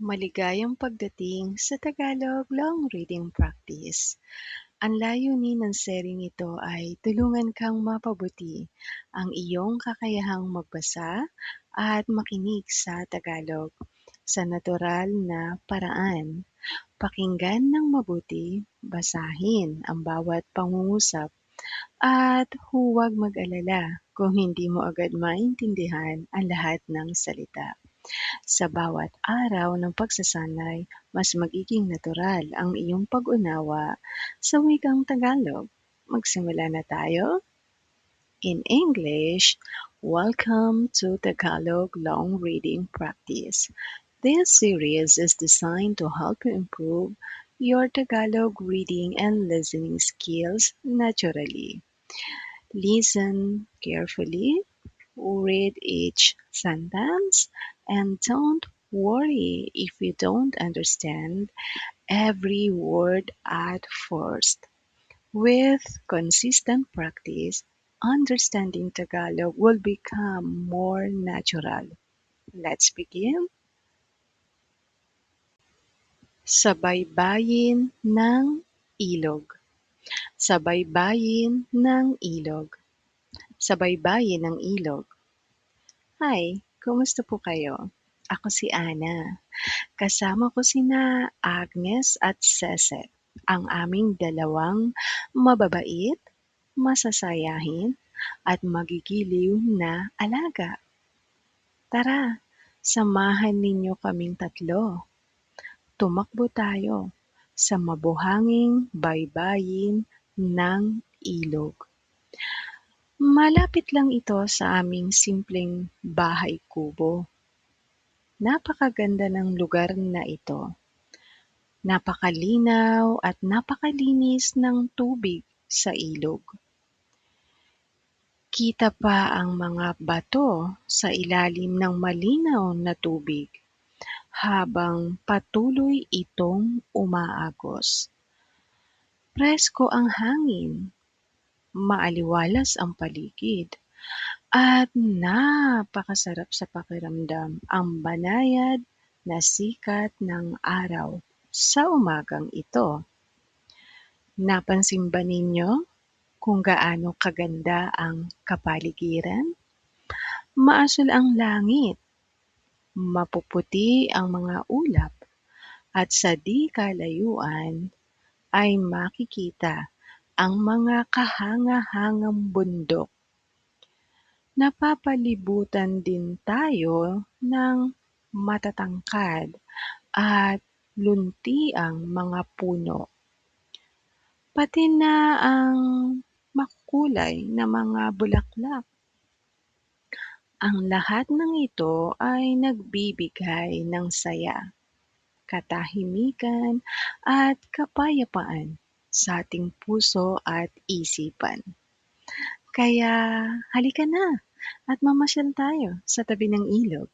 Maligayang pagdating sa Tagalog Long Reading Practice. Ang layunin ng sering ito ay tulungan kang mapabuti ang iyong kakayahang magbasa at makinig sa Tagalog sa natural na paraan. Pakinggan ng mabuti, basahin ang bawat pangungusap at huwag mag-alala kung hindi mo agad maintindihan ang lahat ng salita. Sa bawat araw ng pagsasanay, mas magiging natural ang iyong pag-unawa sa wikang Tagalog. Magsimula na tayo? In English, welcome to Tagalog Long Reading Practice. This series is designed to help you improve your Tagalog reading and listening skills naturally. Listen carefully, read each sentence, and don't worry if you don't understand every word at first. With consistent practice, understanding Tagalog will become more natural. Let's begin. Sa baybayin ng ilog. Sa baybayin ng ilog. Sa baybayin ng ilog. Hi, kumusta po kayo? Ako si Ana. Kasama ko sina Agnes at Cece, ang aming dalawang mababait, masasayahin, at magigiliw na alaga. Tara, samahan ninyo kaming tatlo. Tumakbo tayo sa mabuhanging baybayin ng ilog. Malapit lang ito sa aming simpleng bahay kubo. Napakaganda ng lugar na ito. Napakalinaw at napakalinis ng tubig sa ilog. Kita pa ang mga bato sa ilalim ng malinaw na tubig habang patuloy itong umaagos. Presko ang hangin, maaliwalas ang paligid, at napakasarap sa pakiramdam ang banayad na sikat ng araw sa umagang ito. Napansin ba ninyo kung gaano kaganda ang kapaligiran? Maasul ang langit, mapuputi ang mga ulap, at sa di kalayuan ay makikita ang mga kahanga-hangang bundok. Napapalibutan din tayo ng matatangkad at luntiang mga puno, pati na ang makukulay na mga bulaklak. Ang lahat ng ito ay nagbibigay ng saya, katahimikan at kapayapaan sa ating puso at isipan. Kaya halika na at mamasyal tayo sa tabi ng ilog.